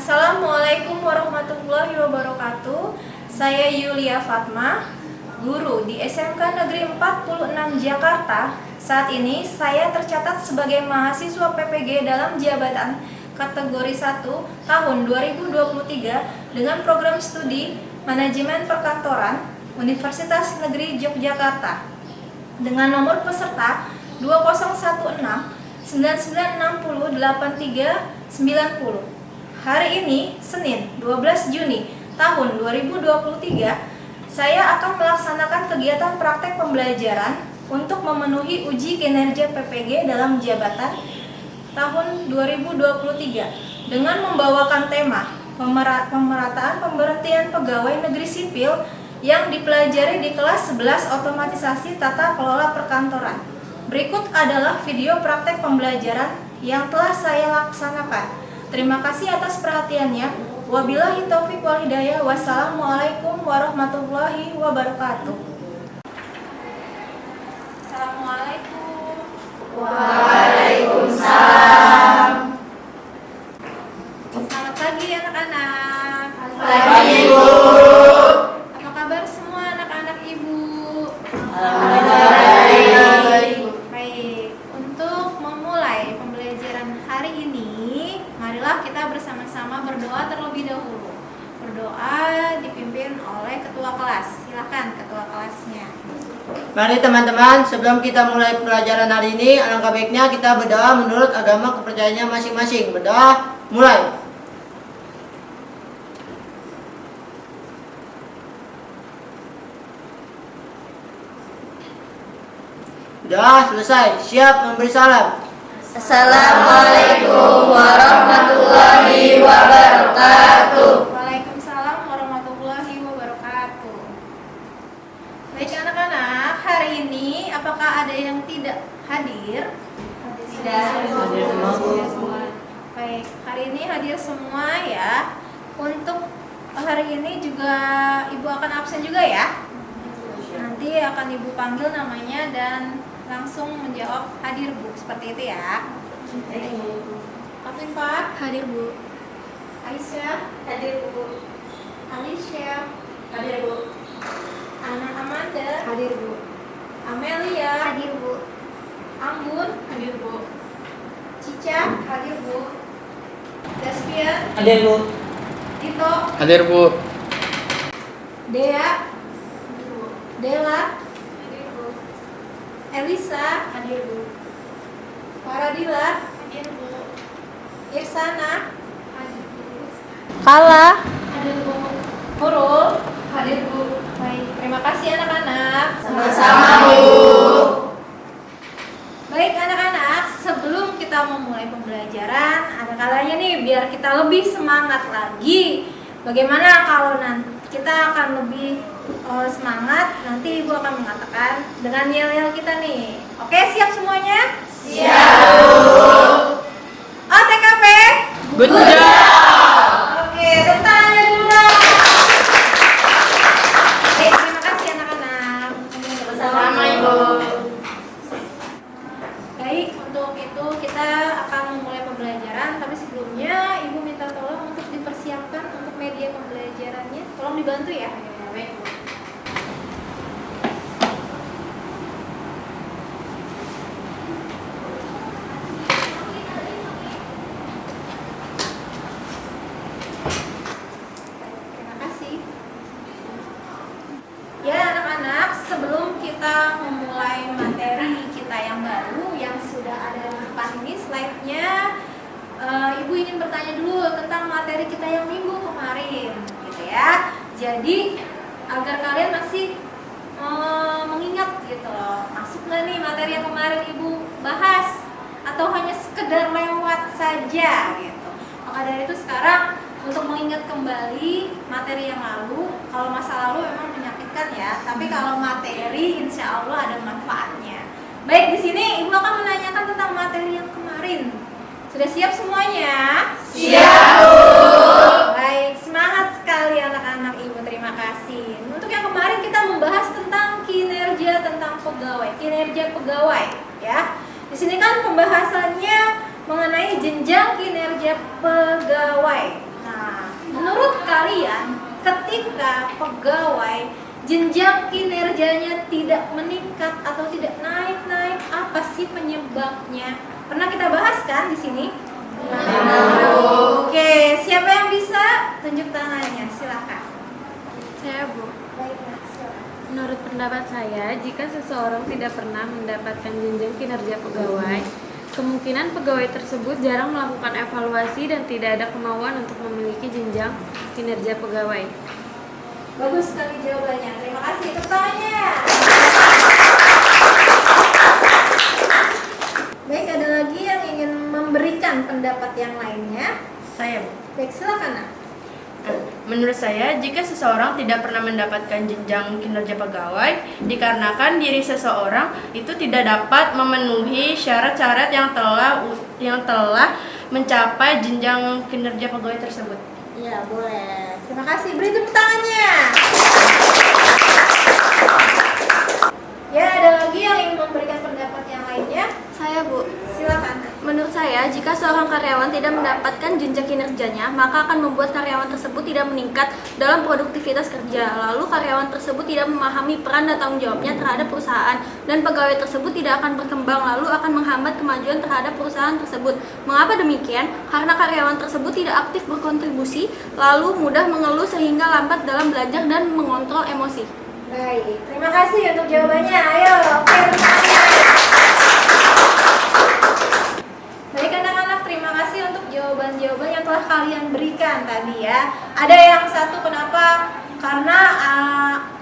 Assalamualaikum warahmatullahi wabarakatuh. Saya Yulia Fatma, guru di SMK Negeri 46 Jakarta. Saat ini saya tercatat sebagai mahasiswa PPG dalam jabatan kategori 1 tahun 2023 dengan program studi Manajemen Perkantoran Universitas Negeri Yogyakarta dengan nomor peserta 2016 9960 8390. Hari ini, Senin 12 Juni tahun 2023, saya akan melaksanakan kegiatan praktek pembelajaran untuk memenuhi uji kinerja PPG dalam jabatan tahun 2023 dengan membawakan tema pemerataan pemberhentian pegawai negeri sipil yang dipelajari di kelas 11 otomatisasi tata kelola perkantoran. Berikut adalah video praktek pembelajaran yang telah saya laksanakan. Terima kasih atas perhatiannya. Wabillahi taufiq wal hidayah. Wassalamualaikum warahmatullahi wabarakatuh. Assalamualaikum. Waalaikumsalam. Selamat pagi anak-anak. Pagi, Bu. Apa kabar semua anak-anak Ibu? Baik. Baik, untuk memulai pembelajaran hari ini, marilah kita bersama-sama berdoa terlebih dahulu. Berdoa dipimpin oleh ketua kelas. Silakan ketua kelasnya. Mari teman-teman, sebelum kita mulai pelajaran hari ini, alangkah baiknya kita berdoa menurut agama kepercayaannya masing-masing. Berdoa, mulai. Sudah selesai, siap memberi salam. Assalamualaikum warahmatullahi wabarakatuh. Waalaikumsalam warahmatullahi wabarakatuh. Baik anak-anak, hari ini apakah ada yang tidak hadir? Tidak. Hadir semua. Baik, hari ini hadir semua ya. Untuk hari ini juga Ibu akan absen juga ya. Nanti akan Ibu panggil namanya dan langsung menjawab hadir Bu, seperti itu ya. Pak Hadir, Bu. Aisyah, Hadir, Bu. Alicia, Hadir, Bu. Ana Amanda, Hadir, Bu. Amelia, Hadir, Bu. Ambun, Hadir, Bu. Cica, hadir Bu. Despian, Hadir, Bu. Tito, Hadir, Bu. Dea, Dela, Hadir, Bu. Elisa, Hadir, Bu. Faradila, Hadir, Bu. Irsana, Hadir, Bu. Kala, Hadir, Bu. Nurul. Hadir, Bu. Baik, terima kasih anak-anak. Sama-sama, Bu. Baik anak-anak, sebelum kita memulai pembelajaran, ada kalanya nih biar kita lebih semangat lagi. Bagaimana kalau nanti kita akan lebih semangat, nanti Ibu akan mengatakan dengan yel-yel kita nih. Oke, siap semuanya? Siap, Bu. OTKP? Good job. Oke, tepuk tangannya dulu dong. Baik, terima kasih anak-anak. Sama-sama, Ibu. Baik, untuk itu kita akan memulai pembelajaran, tapi sebelumnya Ibu minta tolong untuk dipersiapkan untuk media pembelajarannya. Tolong dibantu ya. Baik, Bu. Terima kasih. Ya anak-anak, sebelum kita memulai materi kita yang baru yang sudah ada di depan ini slide-nya, Ibu ingin bertanya dulu tentang materi kita yang minggu kemarin, gitu ya. Jadi agar kalian masih mengingat gitu loh, masuk nggak nih materi yang kemarin Ibu bahas atau hanya sekedar lewat saja gitu. Maka dari itu sekarang untuk mengingat kembali materi yang lalu, kalau masa lalu memang menyakitkan ya, tapi kalau materi insya Allah ada manfaatnya. Baik, di sini Ibu akan menanyakan tentang materi yang kemarin. Sudah siap semuanya? Siap, Bu. Baik, semangat sekali anak-anak Ibu, terima kasih. Untuk yang kemarin kita membahas tentang kinerja pegawai, ya. Di sini kan pembahasannya mengenai jenjang kinerja pegawai. Nah, menurut kalian ketika pegawai jenjang kinerjanya tidak meningkat atau tidak naik-naik, apa sih penyebabnya? Pernah kita bahas kan di sini? Oke, siapa yang bisa tunjuk tangannya? Silakan. Saya, Bu. Baik, Nak, silakan. Menurut pendapat saya, jika seseorang tidak pernah mendapatkan jenjang kinerja pegawai, kemungkinan pegawai tersebut jarang melakukan evaluasi dan tidak ada kemauan untuk memiliki jenjang kinerja pegawai. Bagus sekali jawabannya. Terima kasih. Tepuk tangannya. Baik, ada lagi yang ingin memberikan pendapat yang lainnya? Saya, Bu. Baik, silakan, Nak. Menurut saya, jika seseorang tidak pernah mendapatkan jenjang kinerja pegawai, dikarenakan diri seseorang itu tidak dapat memenuhi syarat-syarat yang telah mencapai jenjang kinerja pegawai tersebut. Iya, boleh. Terima kasih. Beri tepuk tangannya. Ya, ada lagi yang ingin memberikan pendapat yang lainnya? Saya, Bu. Silakan. Menurut saya, jika seorang karyawan tidak mendapatkan jenjang kinerjanya, maka akan membuat karyawan tersebut tidak meningkat dalam produktivitas kerja. Lalu karyawan tersebut tidak memahami peran dan tanggung jawabnya terhadap perusahaan, dan pegawai tersebut tidak akan berkembang, lalu akan menghambat kemajuan terhadap perusahaan tersebut. Mengapa demikian? Karena karyawan tersebut tidak aktif berkontribusi, lalu mudah mengeluh sehingga lambat dalam belajar dan mengontrol emosi. Baik, terima kasih untuk jawabannya. Ayo, oke. Baik anak-anak, terima kasih untuk jawaban-jawaban yang telah kalian berikan tadi ya. Ada yang satu kenapa? Karena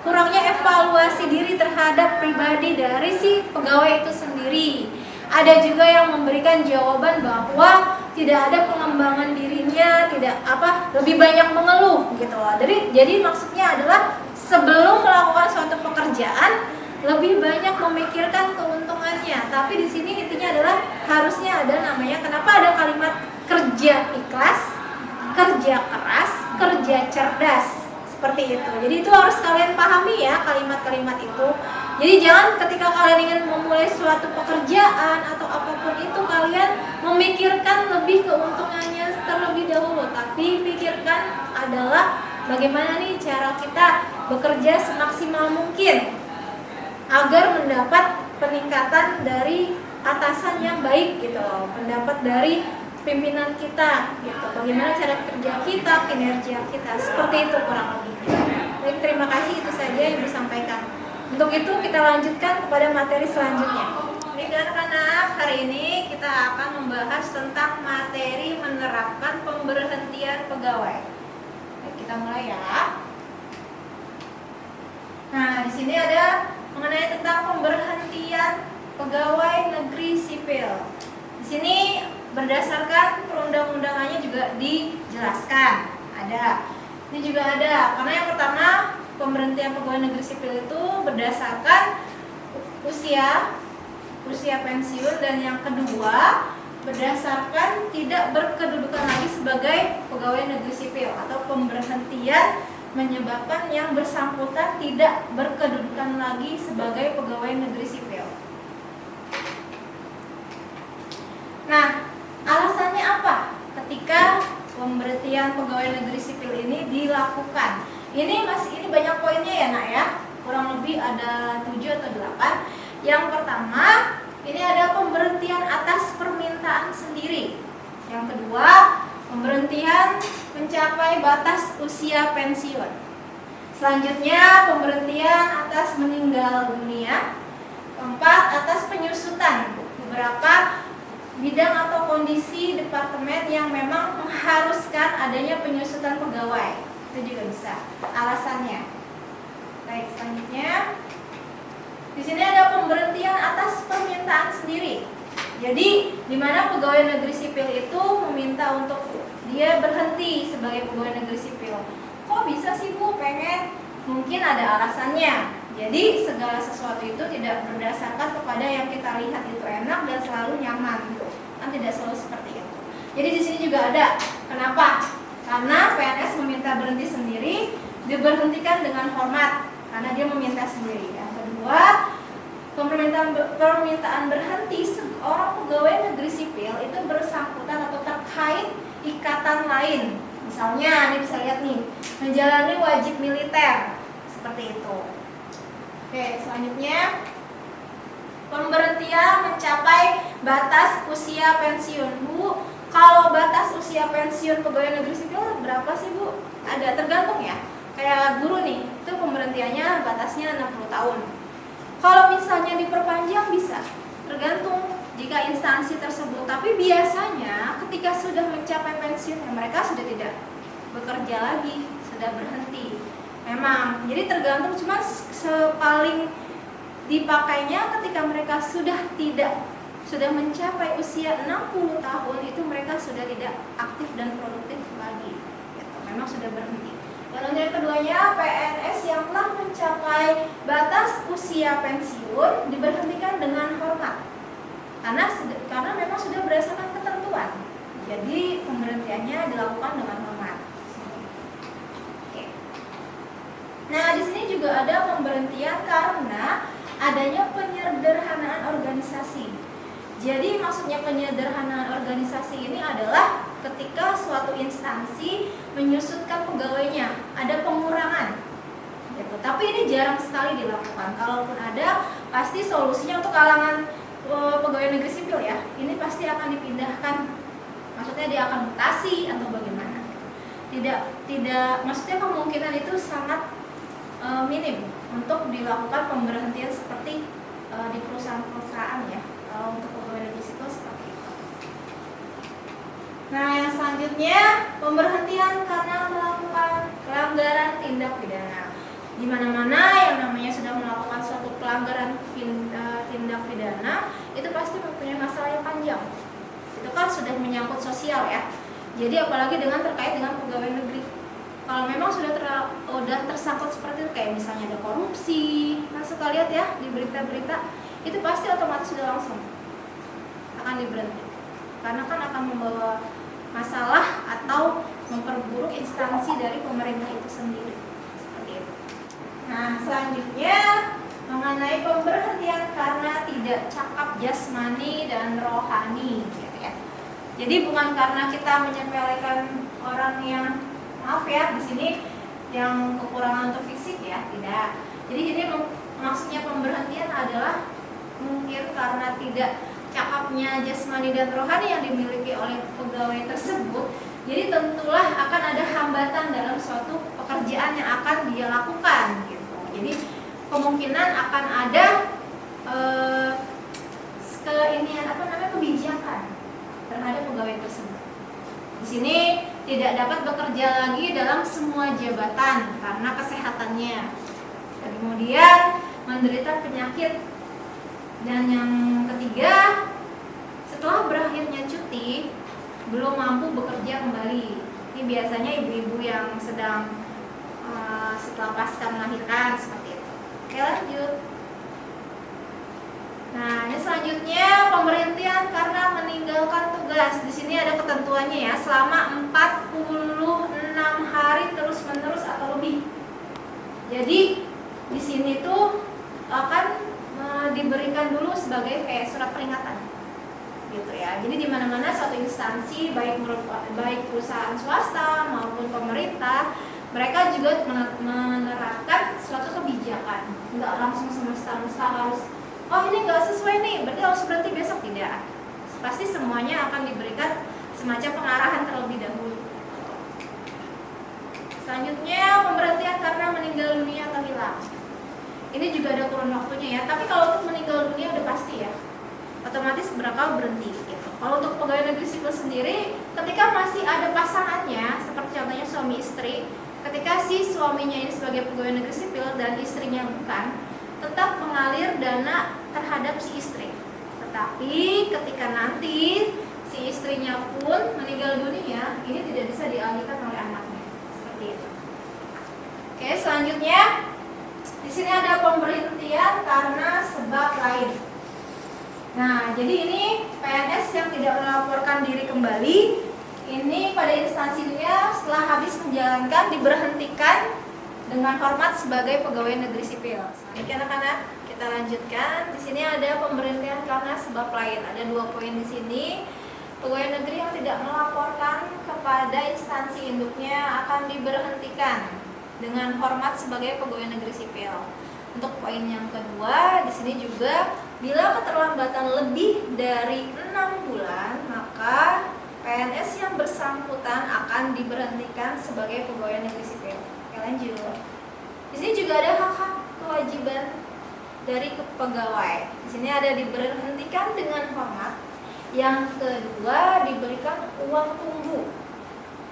kurangnya evaluasi diri terhadap pribadi dari si pegawai itu sendiri. Ada juga yang memberikan jawaban bahwa tidak ada pengembangan dirinya, lebih banyak mengeluh gitu loh. Jadi maksudnya adalah sebelum melakukan suatu pekerjaan lebih banyak memikirkan keuntungannya. Tapi di sini intinya adalah harusnya ada namanya, kenapa ada kalimat kerja ikhlas, kerja keras, kerja cerdas, seperti itu. Jadi itu harus kalian pahami ya kalimat-kalimat itu. Jadi jangan ketika kalian ingin memulai suatu pekerjaan atau apapun itu kalian memikirkan lebih keuntungannya terlebih dahulu, tapi pikirkan adalah bagaimana nih cara kita bekerja semaksimal mungkin agar mendapat peningkatan dari atasan yang baik gitu loh, pendapat dari pimpinan kita gitu, bagaimana cara kerja kita, kinerja kita, seperti itu kurang lebih. Baik, terima kasih, itu saja yang disampaikan. Untuk itu kita lanjutkan kepada materi selanjutnya. Baik anak-anak, hari ini kita akan membahas tentang materi menerapkan pemberhentian pegawai. Baik, kita mulai ya. Nah, di sini ada mengenai tentang pemberhentian pegawai negeri sipil. Di sini berdasarkan perundang-undangannya juga dijelaskan. Ada. Ini juga ada. Karena yang pertama, pemberhentian pegawai negeri sipil itu berdasarkan usia pensiun, dan yang kedua berdasarkan tidak berkedudukan lagi sebagai pegawai negeri sipil atau pemberhentian menyebabkan yang bersangkutan tidak berkedudukan lagi sebagai pegawai negeri sipil. Nah, alasannya apa ketika pemberhentian pegawai negeri sipil ini dilakukan? Ini banyak poinnya ya Nak ya, kurang lebih ada 7 atau 8. Yang pertama, ini ada pemberhentian atas permintaan sendiri. Yang kedua, pemberhentian mencapai batas usia pensiun. Selanjutnya, pemberhentian atas meninggal dunia. Keempat, atas penyusutan beberapa bidang atau kondisi departemen yang memang mengharuskan adanya penyusutan pegawai. Itu juga bisa alasannya. Baik, selanjutnya di sini ada pemberhentian atas permintaan sendiri. Jadi, di mana pegawai negeri sipil itu meminta untuk dia berhenti sebagai pegawai negeri sipil. Kok bisa sih Bu pengen? Mungkin ada alasannya. Jadi, segala sesuatu itu tidak berdasarkan kepada yang kita lihat itu enak dan selalu nyaman gitu. Kan tidak selalu seperti itu. Jadi di sini juga ada. Kenapa? Karena PNS meminta berhenti sendiri, diberhentikan dengan hormat karena dia meminta sendiri. Yang kedua, permintaan berhenti seorang pegawai negeri sipil itu bersangkutan atau terkait ikatan lain. Misalnya, nih bisa lihat nih, menjalani wajib militer seperti itu. Oke, selanjutnya pemberhentian mencapai batas usia pensiun. Bu, kalau batas usia pensiun pegawai negeri sipil berapa sih Bu? Ada tergantung ya. Kayak guru nih, itu pemberhentiannya batasnya 60 tahun. Kalau misalnya diperpanjang bisa, tergantung jika instansi tersebut. Tapi biasanya ketika sudah mencapai pensiun, ya mereka sudah tidak bekerja lagi, sudah berhenti. Memang, jadi tergantung, cuma paling dipakainya ketika mereka sudah mencapai usia 60 tahun, itu mereka sudah tidak aktif dan produktif lagi. Gitu. Memang sudah berhenti. Dan yang keduanya, PNS yang telah mencapai batas usia pensiun diberhentikan dengan hormat. Karena memang sudah berdasarkan ketentuan. Jadi pemberhentiannya dilakukan dengan hormat. Oke. Nah, di sini juga ada pemberhentian karena adanya penyederhanaan organisasi. Jadi maksudnya penyederhanaan organisasi ini adalah ketika suatu instansi menyusutkan pegawainya, ada pengurangan. Gitu. Tapi ini jarang sekali dilakukan. Kalaupun ada, pasti solusinya untuk kalangan pegawai negeri sipil ya, ini pasti akan dipindahkan. Maksudnya dia akan mutasi atau bagaimana? Tidak. Maksudnya kemungkinan itu sangat minim untuk dilakukan pemberhentian seperti di perusahaan-perusahaan ya. Kalau untuk pegawai negeri sipil seperti itu. Nah, yang selanjutnya pemberhentian karena melakukan pelanggaran tindak pidana. Di mana-mana yang namanya sudah melakukan suatu pelanggaran tindak pidana, itu pasti mempunyai masalah yang panjang. Itu kan sudah menyangkut sosial ya. Jadi apalagi terkait dengan pegawai negeri. Kalau memang sudah tersangkut seperti itu, kayak misalnya ada korupsi, nah suka lihat ya di berita-berita, itu pasti otomatis sudah langsung akan diberhentikan. Karena kan akan membawa masalah atau memperburuk instansi dari pemerintah itu sendiri. Seperti itu. Nah, selanjutnya mengenai pemberhentian karena tidak cakap jasmani dan rohani, gitu ya. Jadi bukan karena kita menyepelekan orang yang, maaf ya, di sini yang kekurangan untuk fisik ya, tidak. Jadi ini maksudnya pemberhentian adalah mungkin karena tidak cakapnya jasmani dan rohani yang dimiliki oleh pegawai tersebut. Jadi tentulah akan ada hambatan dalam suatu pekerjaan yang akan dia lakukan gitu. Jadi kemungkinan akan ada kebijakan terhadap pegawai tersebut. Di sini tidak dapat bekerja lagi dalam semua jabatan karena kesehatannya. Dan kemudian menderita penyakit. Dan yang ketiga, setelah berakhirnya cuti belum mampu bekerja kembali. Ini biasanya ibu-ibu yang sedang setelah pasca melahirkan seperti itu. Oke, lanjut. Nah, ini selanjutnya pemberhentian karena meninggalkan tugas. Di sini ada ketentuannya ya, selama 46 hari terus-menerus atau lebih. Jadi di sini tuh akan diberikan dulu sebagai kayak surat peringatan. Gitu ya. Jadi di mana-mana suatu instansi baik perusahaan swasta maupun pemerintah, mereka juga menerapkan suatu kebijakan. Enggak langsung semesta-mesta harus ini nggak sesuai nih, berarti harus berhenti besok, tidak. Pasti semuanya akan diberikan semacam pengarahan terlebih dahulu. Selanjutnya pemberhentian karena meninggal dunia atau hilang. Ini juga ada kurun waktunya ya. Tapi kalau untuk meninggal dunia udah pasti ya, otomatis bakal berhenti. Gitu. Kalau untuk pegawai negeri sipil sendiri, ketika masih ada pasangannya, seperti contohnya suami istri, ketika si suaminya ini sebagai pegawai negeri sipil dan istrinya bukan, tetap mengalir dana terhadap si istri. Tetapi ketika nanti si istrinya pun meninggal dunia, ini tidak bisa dialihkan oleh anaknya. Seperti itu. Oke, selanjutnya di sini ada pemberhentian karena sebab lain. Nah, jadi ini PNS yang tidak melaporkan diri kembali, ini pada instansinya setelah habis menjalankan diberhentikan dengan hormat sebagai pegawai negeri sipil. Oke anak-anak, kita lanjutkan. Di sini ada pemberhentian karena sebab lain. Ada 2 poin di sini. Pegawai negeri yang tidak melaporkan kepada instansi induknya akan diberhentikan dengan hormat sebagai pegawai negeri sipil. Untuk poin yang kedua, di sini juga bila keterlambatan lebih dari 6 bulan, maka PNS yang bersangkutan akan diberhentikan sebagai pegawai negeri sipil. Oke, lanjut. Di sini juga ada hak-hak kewajiban dari pegawai. Di sini ada diberhentikan dengan hormat. Yang kedua, diberikan uang tunggu.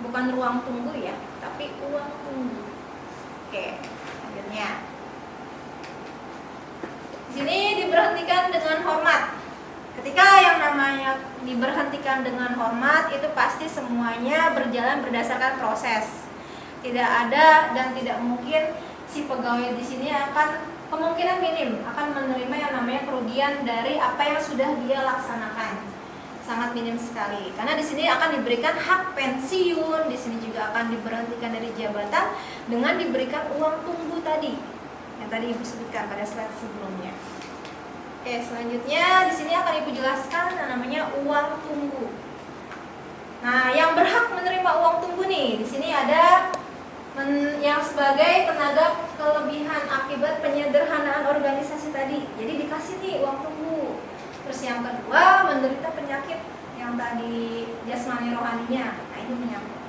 Bukan ruang tunggu ya, tapi uang tunggu. Oke, selanjutnya. Di sini diberhentikan dengan hormat. Ketika yang namanya diberhentikan dengan hormat itu pasti semuanya berjalan berdasarkan proses. Tidak ada dan tidak mungkin si pegawai di sini akan kemungkinan minim akan menerima yang namanya kerugian dari apa yang sudah dia laksanakan. Sangat minim sekali. Karena di sini akan diberikan hak pensiun, di sini juga akan diberhentikan dari jabatan dengan diberikan uang tunggu tadi. Yang tadi Ibu sebutkan pada slide sebelumnya. Oke, selanjutnya di sini akan Ibu jelaskan yang namanya uang tunggu. Nah, yang berhak menerima uang tunggu nih, di sini ada yang sebagai tenaga kelebihan akibat penyederhanaan organisasi tadi. Jadi dikasih nih uang tunggu. Terus yang kedua, menderita penyakit yang tadi jasmani rohaninya. Nah, ini menyangkut.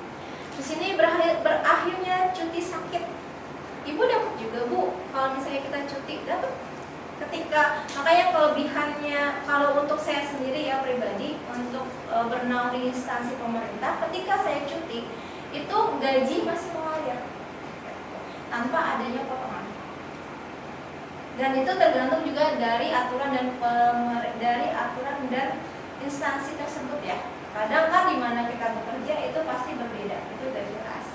Di sini berakhirnya cuti sakit. Ibu dapat juga, Bu. Kalau misalnya kita cuti, dapat ketika makanya kelebihannya kalau untuk saya sendiri ya pribadi untuk bernaung di instansi pemerintah, ketika saya cuti itu gaji masih mengalir tanpa adanya potongan. Dan itu tergantung juga dari aturan dan instansi tersebut ya. Kadang kan di mana kita bekerja itu pasti berbeda, itu udah jelas.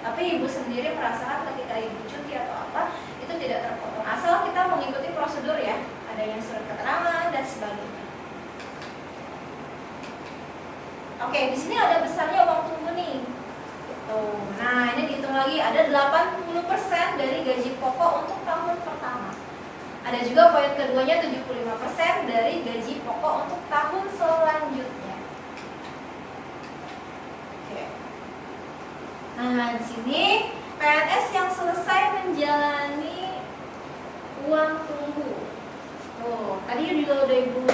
Tapi Ibu sendiri merasakan ketika Ibu cuti atau apa itu tidak terpotong. Asal kita mengikuti prosedur ya, ada yang surat keterangan dan sebagainya. Oke, di sini ada besarnya uang tunggu nih. Tuh. Nah, ini dihitung lagi ada 80% dari gaji pokok untuk tahun pertama. Ada juga poin keduanya 75% dari gaji pokok untuk tahun selanjutnya. Oke. Nah, di sini PNS yang selesai menjalani uang tunggu. Tuh, tadi juga udah Ibu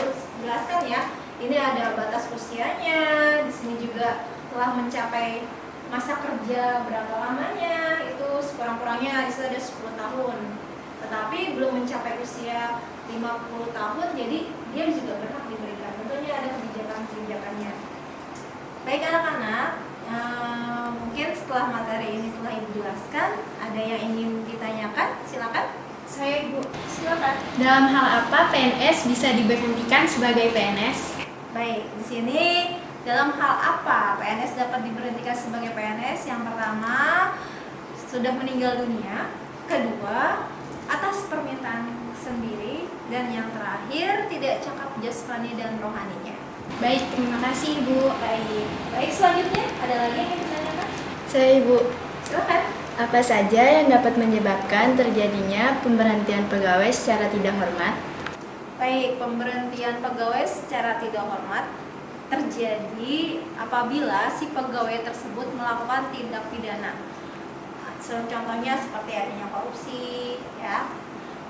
jelaskan ya. Ini ada batas usianya, di sini juga telah mencapai masa kerja berapa lamanya, itu sekurang-kurangnya di situ ada 10 tahun. Tetapi belum mencapai usia 50 tahun, jadi dia juga berhak diberikan. Tentunya ada kebijakan-kebijakannya. Baik anak-anak, mungkin setelah materi ini telah Ibu jelaskan, ada yang ingin ditanyakan? Silakan. Saya Ibu. Silakan. Dalam hal apa PNS bisa diberhentikan sebagai PNS? Baik, di sini dalam hal apa PNS dapat diberhentikan sebagai PNS? Yang pertama, sudah meninggal dunia. Kedua, atas permintaan sendiri. Dan yang terakhir, tidak cakap jasmani dan rohaninya. Baik, terima kasih Ibu. Baik, selanjutnya ada lagi yang ingin ditanyakan? Saya Ibu, Silakan. apa saja yang dapat menyebabkan terjadinya pemberhentian pegawai secara tidak hormat? Baik, pemberhentian pegawai secara tidak hormat terjadi apabila si pegawai tersebut melakukan tindak pidana. Contohnya seperti adanya korupsi, ya.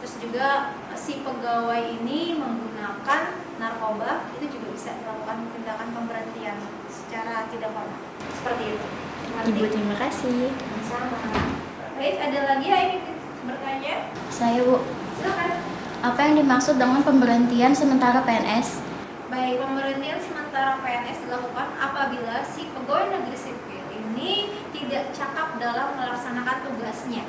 Terus juga si pegawai ini menggunakan narkoba, itu juga bisa dilakukan tindakan pemberhentian secara tidak hormat. Seperti itu. Ibu, terima kasih. Sama. Baik, ada lagi yang ingin bertanya? Saya Bu, Silakan. apa yang dimaksud dengan pemberhentian sementara PNS? Baik, pemberhentian sementara PNS dilakukan apabila si pegawai negeri sipil ini tidak cakap dalam melaksanakan tugasnya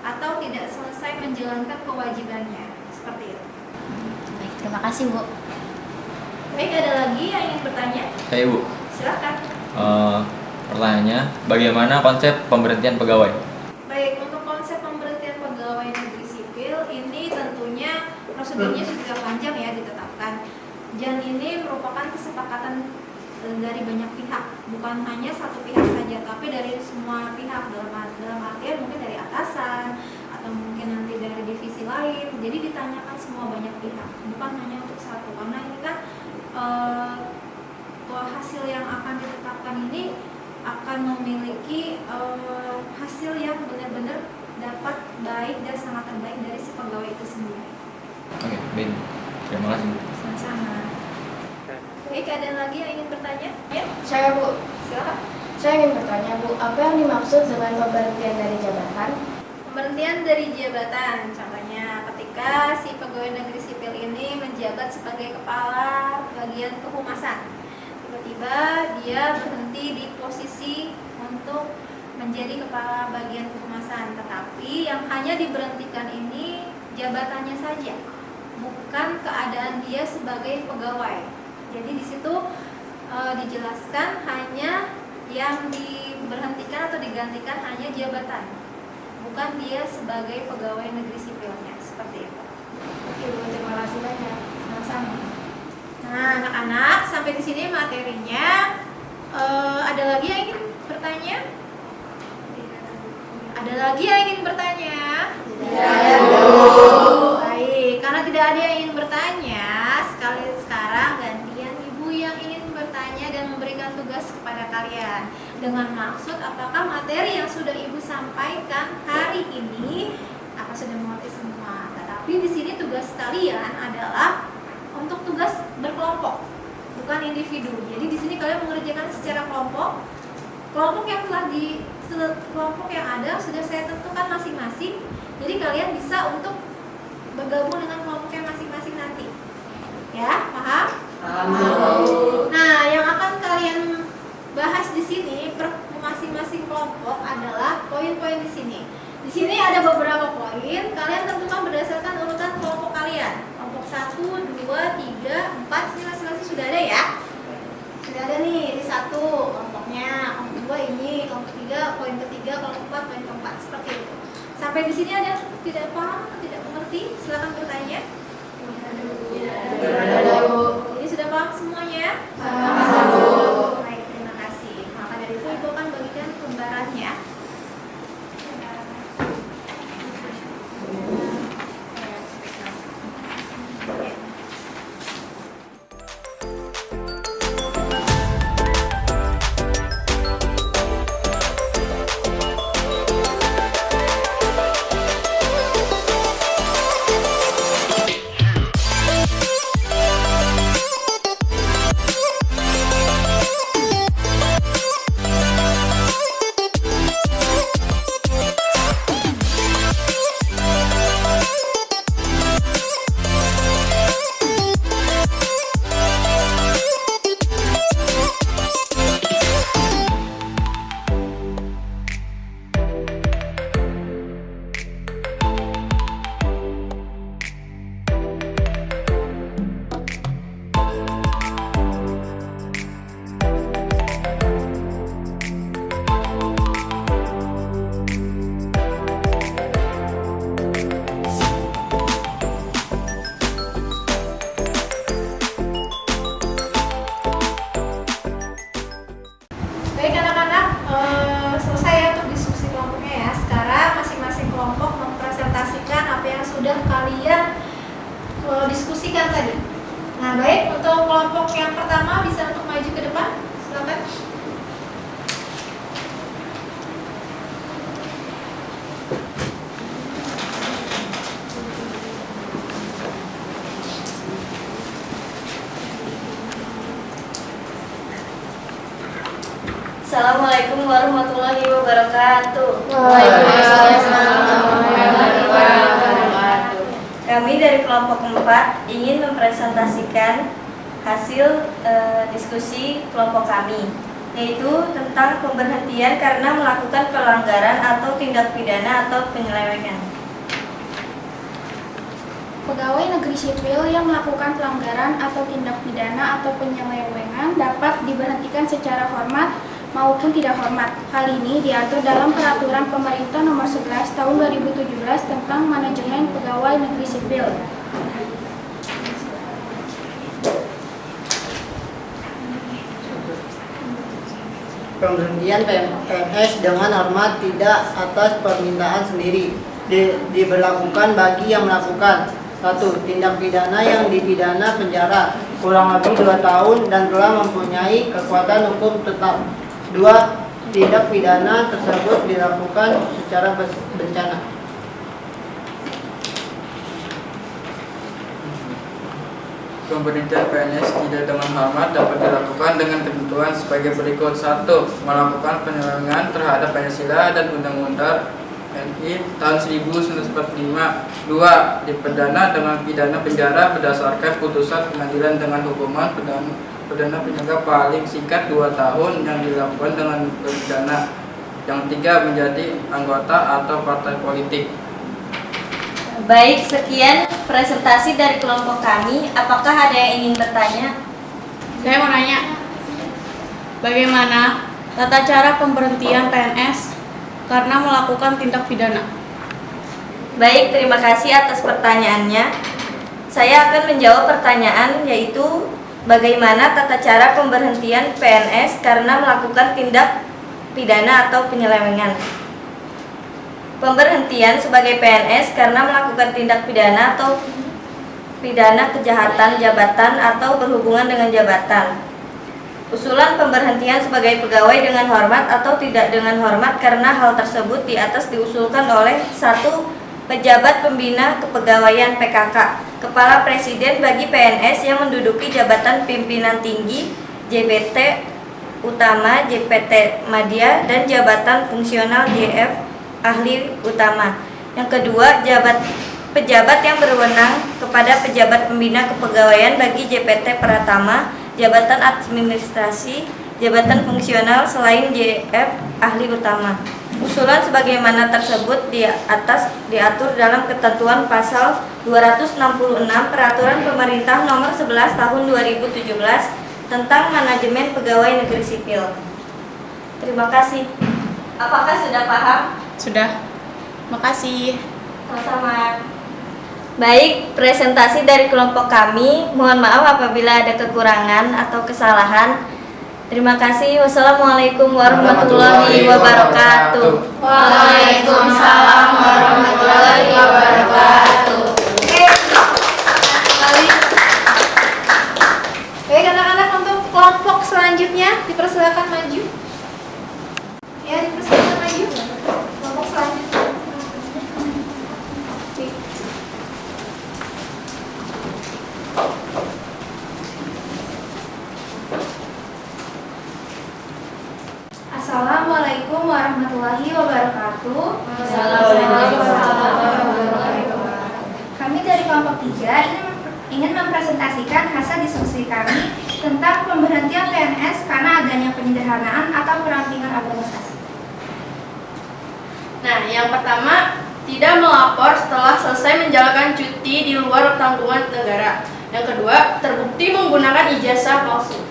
atau tidak selesai menjalankan kewajibannya. Seperti itu. Baik, terima kasih Bu. Baik, ada lagi yang ingin bertanya? Saya Ibu. Silakan. Pertanyaannya, bagaimana konsep pemberhentian pegawai? Baik, untuk konsep pemberhentian pegawai negeri sipil ini tentunya prosedurnya sudah panjang ya ditetapkan. Dan ini merupakan kesepakatan dari banyak pihak, bukan hanya satu pihak saja, tapi dari semua pihak dalam artian mungkin dari atasan atau mungkin nanti dari divisi lain. Jadi ditanyakan semua banyak pihak, bukan hanya untuk satu, karena ini kan hasil yang akan ditetapkan ini akan akan memiliki hasil yang benar-benar dapat baik dan sangat terbaik dari si pegawai itu sendiri. Oke, baik. Terima kasih. Sama-sama. Baik, ada lagi yang ingin bertanya? Ya, Saya Bu, silakan. saya ingin bertanya Bu, apa yang dimaksud dengan pemberhentian dari jabatan? Pemberhentian dari jabatan, contohnya ketika si pegawai negeri sipil ini menjabat sebagai kepala bagian kehumasan, tiba-tiba dia berhenti di posisi untuk menjadi kepala bagian kehumasan, tetapi yang hanya diberhentikan ini jabatannya saja, bukan keadaan dia sebagai pegawai. Jadi di situ dijelaskan hanya yang diberhentikan atau digantikan hanya jabatan, bukan dia sebagai pegawai negeri sipilnya, seperti itu. Oke Bu, terima kasih banyak. Sama-sama. Nah, anak-anak, sampai di sini materinya. Ada lagi yang ingin bertanya? Ada lagi yang ingin bertanya? Baik, karena tidak ada yang ingin bertanya, sekarang gantian ibu yang ingin bertanya dan memberikan tugas kepada kalian dengan maksud apakah materi yang sudah ibu sampaikan hari ini apa sudah mengerti semua. Tetapi di sini tugas kalian adalah untuk tugas berkelompok, bukan individu. Jadi di sini kalian mengerjakan secara kelompok. Kelompok yang kelompok yang ada sudah saya tentukan masing-masing. Jadi kalian bisa untuk bergabung dengan kelompok yang masing-masing nanti. Ya, paham? Nah, yang akan kalian bahas di sini per masing-masing kelompok adalah poin-poin di sini. Di sini ada beberapa poin. Kalian tentukan berdasarkan urutan kelompok kalian. Kelompok 1, 2, 3, 4, ini masing-masing sudah ada ya? Sudah ada nih di 1 kelompoknya, kelompok 2 ini, kelompok 3, poin ketiga, kelompok 4, poin keempat, seperti itu. Sampai di sini ada yang tidak paham atau tidak mengerti? Silakan bertanya. Ini sudah paham semuanya? Baik, terima kasih. Maka dari itu ibu akan bagikan lembarannya. Baik anak-anak, selesai ya untuk diskusi kelompoknya ya. Sekarang masing-masing kelompok mempresentasikan apa yang sudah kalian diskusikan tadi. Nah baik, untuk kelompok yang pertama bisa untuk maju ke depan, silakan. Assalamualaikum warahmatullahi wabarakatuh. Kami dari kelompok 4 ingin mempresentasikan hasil diskusi kelompok kami, yaitu tentang pemberhentian karena melakukan pelanggaran atau tindak pidana atau penyelewengan. Pegawai negeri sipil yang melakukan pelanggaran atau tindak pidana atau penyelewengan dapat diberhentikan secara hormat maupun tidak hormat. Hal ini diatur dalam Peraturan Pemerintah Nomor 11 Tahun 2017 tentang Manajemen Pegawai Negeri Sipil. Pemberhentian PNS dengan hormat tidak atas permintaan sendiri diberlakukan bagi yang melakukan 1. Tindak pidana yang dipidana penjara kurang lebih 2 tahun dan telah mempunyai kekuatan hukum tetap. 2. tindak pidana tersebut dilakukan secara berencana. Pemberhentian PNS tidak dengan hormat dapat dilakukan dengan ketentuan sebagai berikut. 1. Melakukan penyelewengan terhadap Pancasila dan Undang-Undang RI tahun 1945. 2. Dipidana dengan pidana penjara berdasarkan putusan pengadilan dengan hukuman pidana penjara paling singkat 2 tahun yang dilakukan dengan pidana. Yang 3. Menjadi anggota atau partai politik. Baik, sekian presentasi dari kelompok kami. Apakah ada yang ingin bertanya? Saya mau nanya, bagaimana tata cara pemberhentian PNS karena melakukan tindak pidana? Baik, terima kasih atas pertanyaannya. Saya akan menjawab pertanyaan, yaitu bagaimana tata cara pemberhentian PNS karena melakukan tindak pidana atau penyelewengan. Pemberhentian sebagai PNS karena melakukan tindak pidana atau pidana kejahatan jabatan atau berhubungan dengan jabatan. Usulan pemberhentian sebagai pegawai dengan hormat atau tidak dengan hormat karena hal tersebut di atas diusulkan oleh 1. Pejabat pembina kepegawaian PKK, Kepala Presiden bagi PNS yang menduduki jabatan pimpinan tinggi, JBT Utama, JPT Madya, dan jabatan fungsional JF Ahli Utama. Yang kedua, pejabat yang berwenang kepada pejabat pembina kepegawaian bagi JPT Pratama, jabatan administrasi, jabatan fungsional selain JF Ahli Utama. Usulan sebagaimana tersebut di atas diatur dalam ketentuan pasal 266 Peraturan Pemerintah Nomor 11 Tahun 2017 tentang manajemen pegawai negeri sipil. Terima kasih. Apakah sudah paham? Sudah. Makasih. Sama-sama. Baik, presentasi dari kelompok kami. Mohon maaf apabila ada kekurangan atau kesalahan. Terima kasih. Wassalamualaikum warahmatullahi wabarakatuh. Waalaikumsalam warahmatullahi wabarakatuh. Baik anak-anak, untuk kelompok selanjutnya dipersilakan maju. Ya, dipersilakan maju. Kelompok selanjutnya. Assalamualaikum warahmatullahi wabarakatuh. Kami dari kelompok 3 ingin mempresentasikan hasil diskusi kami tentang pemberhentian PNS karena adanya penyederhanaan atau perampingan administrasi. Nah, yang pertama, tidak melapor setelah selesai menjalankan cuti di luar tanggungan negara. Yang kedua, terbukti menggunakan ijazah palsu.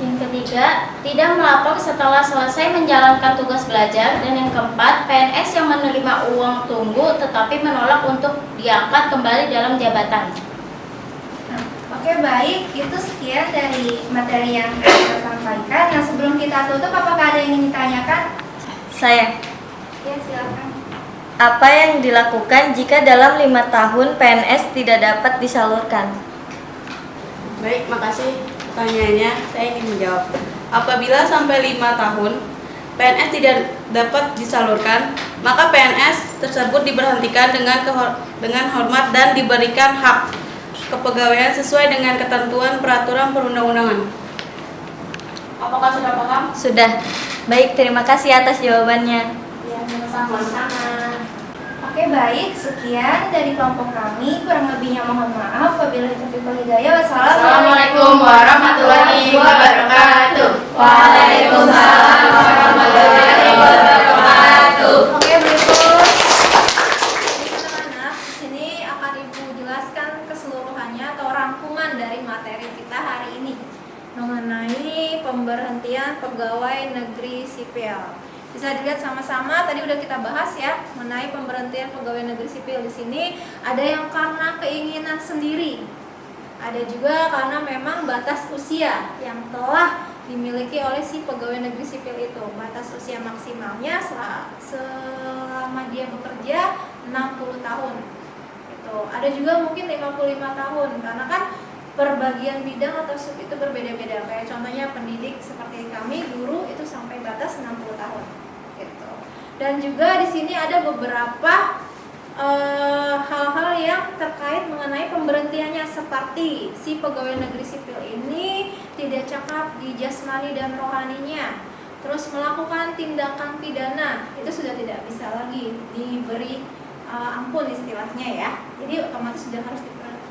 Yang ketiga, tidak melapor setelah selesai menjalankan tugas belajar. Dan yang keempat, PNS yang menerima uang tunggu tetapi menolak untuk diangkat kembali dalam jabatan. Oke, baik, itu sekian dari materi yang kita sampaikan. Nah, sebelum kita tutup, apakah ada yang ingin ditanyakan? Saya. Ya, silakan. Apa yang dilakukan jika dalam 5 tahun PNS tidak dapat disalurkan? Baik, makasih pertanyaannya. Saya ingin menjawab. Apabila sampai 5 tahun PNS tidak dapat disalurkan, maka PNS tersebut diberhentikan dengan hormat dan diberikan hak kepegawaian sesuai dengan ketentuan peraturan perundang-undangan. Apakah sudah paham? Sudah. Baik, terima kasih atas jawabannya. Ya, sama-sama. Oke, baik, sekian dari kelompok kami. Kurang lebihnya mohon maaf. Wabillahi taufiq wal hidayah. Assalamualaikum warahmatullahi wabarakatuh. Waalaikumsalam warahmatullahi wabarakatuh. Oke, berikut. Anak-anak, di sini akan Ibu jelaskan keseluruhannya atau rangkuman dari materi kita hari ini mengenai pemberhentian pegawai negeri sipil. Bisa dilihat sama-sama, tadi udah kita bahas ya mengenai pemberhentian pegawai negeri sipil. Di sini ada yang karena keinginan sendiri, ada juga karena memang batas usia yang telah dimiliki oleh si pegawai negeri sipil itu. Batas usia maksimalnya selama dia bekerja 60 tahun. Itu. Ada juga mungkin 55 tahun karena kan per bagian bidang atau sub itu berbeda-beda. Kayak contohnya pendidik seperti kami, guru itu sampai batas 60 tahun gitu. Dan juga di sini ada beberapa hal-hal yang terkait mengenai pemberhentiannya, seperti si pegawai negeri sipil ini tidak cakap di jasmani dan rohaninya, terus melakukan tindakan pidana, itu sudah tidak bisa lagi diberi ampun istilahnya ya. Jadi otomatis sudah harus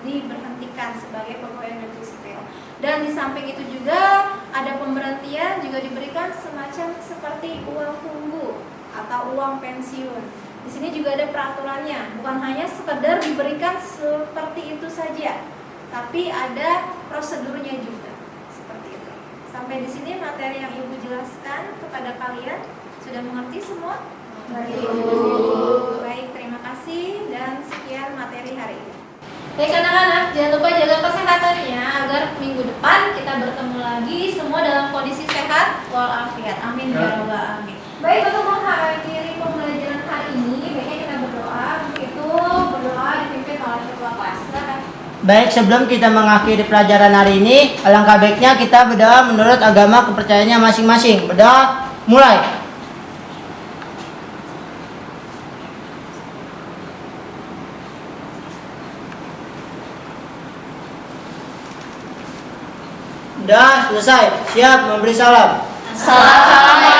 diberhentikan sebagai pegawai negeri sipil. Dan di samping itu juga ada pemberhentian juga diberikan semacam seperti uang tunggu atau uang pensiun. Di sini juga ada peraturannya, bukan hanya sekedar diberikan seperti itu saja, tapi ada prosedurnya juga seperti itu. Sampai di sini materi yang Ibu jelaskan kepada kalian sudah mengerti semua? Baik, terima kasih dan sekian materi hari ini. Baik anak-anak, jangan lupa jaga kesehatannya agar minggu depan kita bertemu lagi semua dalam kondisi sehat walafiat. Amin ya rabbal alamin. Baik, untuk mengakhiri pembelajaran hari ini, baiknya kita berdoa. Itu berdoa dipimpin oleh ketua kelas. Silakan. Baik, sebelum kita mengakhiri pelajaran hari ini, alangkah baiknya kita berdoa menurut agama kepercayaannya masing-masing. Berdoa, mulai. Sudah selesai, siap memberi salam. Assalamualaikum